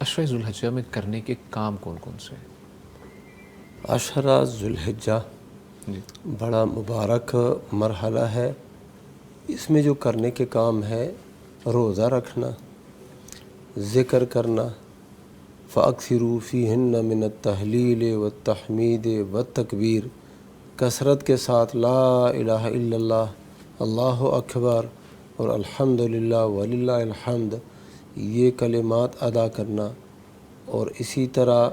عشرہ ذوالحجہ میں کرنے کے کام کون کون سے ہیں؟ عشرہ ذوالحجہ جی بڑا مبارک مرحلہ ہے. اس میں جو کرنے کے کام ہے روزہ رکھنا، ذکر کرنا، فَأَكْثِرُوا فِيهِنَّ مِنَ التَّحْلِيلِ وَالتَّحْمِيدِ وَالتَّكْبِيرِ، کثرت کے ساتھ لا الہ الا اللہ، اللہ اکبر اور الحمدللہ وللہ الحمد یہ کلمات ادا کرنا. اور اسی طرح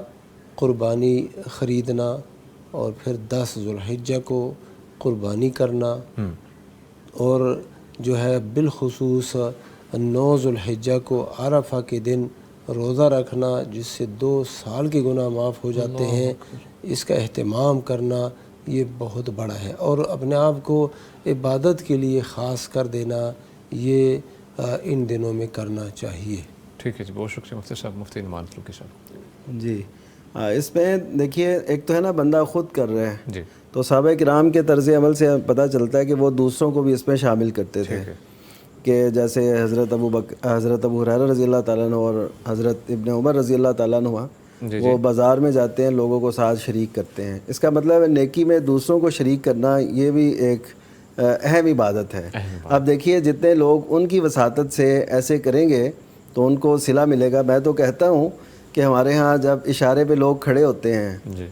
قربانی خریدنا، اور پھر 10 ذوالحجہ کو قربانی کرنا، اور جو ہے بالخصوص 9 ذوالحجہ کو عرفہ کے دن روزہ رکھنا جس سے 2 سال کے گناہ معاف ہو جاتے ہیں. اس کا اہتمام کرنا یہ بہت بڑا ہے، اور اپنے آپ کو عبادت کے لیے خاص کر دینا یہ ان دنوں میں کرنا چاہیے. ٹھیک ہے جی، بہت شکریہ مفتی صاحب. مفتی نعمان فاروقی صاحب. جی اس میں دیکھیے، ایک تو ہے نا بندہ خود کر رہے ہیں، جی تو صحابہ کرام کے طرز عمل سے پتہ چلتا ہے کہ وہ دوسروں کو بھی اس میں شامل کرتے تھے. ٹھیک ہے. کہ جیسے حضرت ابو ہریرہ رضی اللہ تعالیٰ عنہ اور حضرت ابن عمر رضی اللہ تعالیٰ عنہ جی وہ بازار میں جاتے ہیں، لوگوں کو ساتھ شریک کرتے ہیں. اس کا مطلب ہے نیکی میں دوسروں کو شریک کرنا یہ بھی ایک اہم عبادت ہے. اب دیکھیے جتنے لوگ ان کی وساطت سے ایسے کریں گے تو ان کو صلہ ملے گا. میں تو کہتا ہوں کہ ہمارے ہاں جب اشارے پہ لوگ کھڑے ہوتے ہیں، جی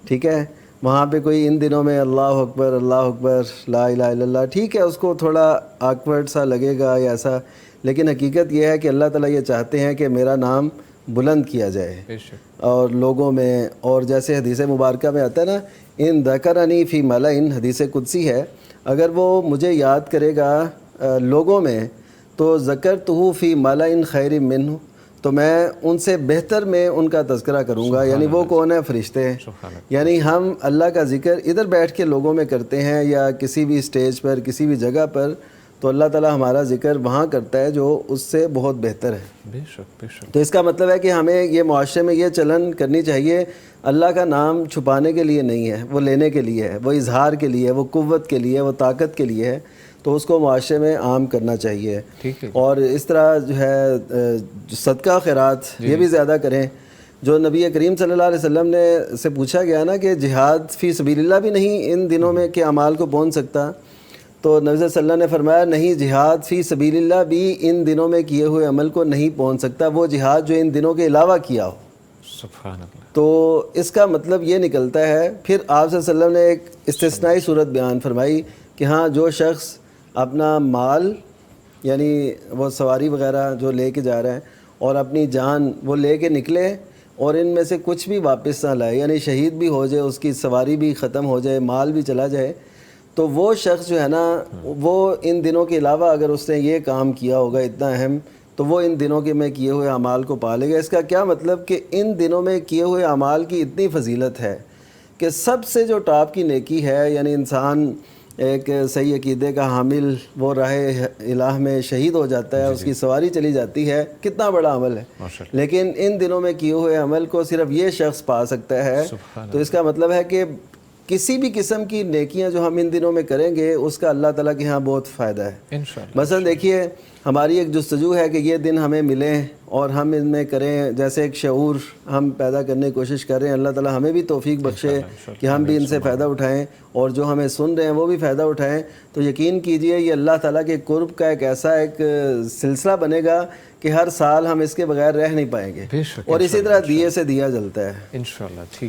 ٹھیک ہے، وہاں پہ کوئی ان دنوں میں اللہ اکبر لا الہ الا اللہ، ٹھیک ہے اس کو تھوڑا آکورڈ سا لگے گا یا ایسا، لیکن حقیقت یہ ہے کہ اللہ تعالیٰ یہ چاہتے ہیں کہ میرا نام بلند کیا جائے بے شک. اور لوگوں میں. اور جیسے حدیث مبارکہ میں آتا ہے نا، ان ذکرنی فی ملئ، حدیث قدسی ہے، اگر وہ مجھے یاد کرے گا لوگوں میں تو ذکرتہ فی ملئ خیر منہ، تو میں ان سے بہتر میں ان کا تذکرہ کروں گا. یعنی وہ کون ہے؟ فرشتے. یعنی ہم اللہ کا ذکر ادھر بیٹھ کے لوگوں میں کرتے ہیں یا کسی بھی سٹیج پر کسی بھی جگہ پر، تو اللہ تعالیٰ ہمارا ذکر وہاں کرتا ہے جو اس سے بہت بہتر ہے. بے شک بے شک. تو اس کا مطلب ہے کہ ہمیں یہ معاشرے میں یہ چلن کرنی چاہیے، اللہ کا نام چھپانے کے لیے نہیں ہے، وہ لینے کے لیے ہے، وہ اظہار کے لیے ہے، وہ قوت کے لیے ہے، وہ طاقت کے لیے ہے. تو اس کو معاشرے میں عام کرنا چاہیے. ٹھیک ہے. اور اس طرح جو ہے صدقہ خیرات یہ بھی زیادہ کریں. جو نبی کریم صلی اللہ علیہ وسلم نے سے پوچھا گیا نا کہ جہاد فی سبیل اللہ بھی نہیں ان دنوں میں کے اعمال کو پہنچ سکتا، تو نبی صلی اللہ علیہ وسلم نے فرمایا نہیں، جہاد فی سبیل اللہ بھی ان دنوں میں کیے ہوئے عمل کو نہیں پہنچ سکتا، وہ جہاد جو ان دنوں کے علاوہ کیا ہو. سبحان اللہ. تو اس کا مطلب یہ نکلتا ہے. پھر آپ صلی اللہ علیہ وسلم نے ایک استثنائی صورت بیان فرمائی کہ ہاں جو شخص اپنا مال یعنی وہ سواری وغیرہ جو لے کے جا رہے ہیں اور اپنی جان وہ لے کے نکلے اور ان میں سے کچھ بھی واپس نہ لائے، یعنی شہید بھی ہو جائے، اس کی سواری بھی ختم ہو جائے، مال بھی چلا جائے، تو وہ شخص جو ہے نا وہ ان دنوں کے علاوہ اگر اس نے یہ کام کیا ہوگا اتنا اہم، تو وہ ان دنوں کے میں کیے ہوئے اعمال کو پا لے گا. اس کا کیا مطلب کہ ان دنوں میں کیے ہوئے اعمال کی اتنی فضیلت ہے کہ سب سے جو ٹاپ کی نیکی ہے، یعنی انسان ایک صحیح عقیدے کا حامل وہ راہ الہ میں شہید ہو جاتا ہے، اس کی سواری چلی جاتی ہے، کتنا بڑا عمل ہے. لیکن ان دنوں میں کیے ہوئے عمل کو صرف یہ شخص پا سکتا ہے. تو اس کا مطلب ہے کہ کسی بھی قسم کی نیکیاں جو ہم ان دنوں میں کریں گے اس کا اللہ تعالیٰ کے ہاں بہت فائدہ ہے. انشاءاللہ. مثلا دیکھیے ہماری ایک جستجو ہے کہ یہ دن ہمیں ملیں اور ہم ان میں کریں، جیسے ایک شعور ہم پیدا کرنے کی کوشش کر رہے ہیں. اللہ تعالیٰ ہمیں بھی توفیق بخشے کہ ہم بھی ان سے فائدہ اٹھائیں اور جو ہمیں سن رہے ہیں وہ بھی فائدہ اٹھائیں. تو یقین کیجئے یہ اللہ تعالیٰ کے قرب کا ایک ایسا ایک سلسلہ بنے گا کہ ہر سال ہم اس کے بغیر رہ نہیں پائیں گے. اور اسی طرح دیے سے دیا جلتا ہے. انشاءاللہ. ٹھیک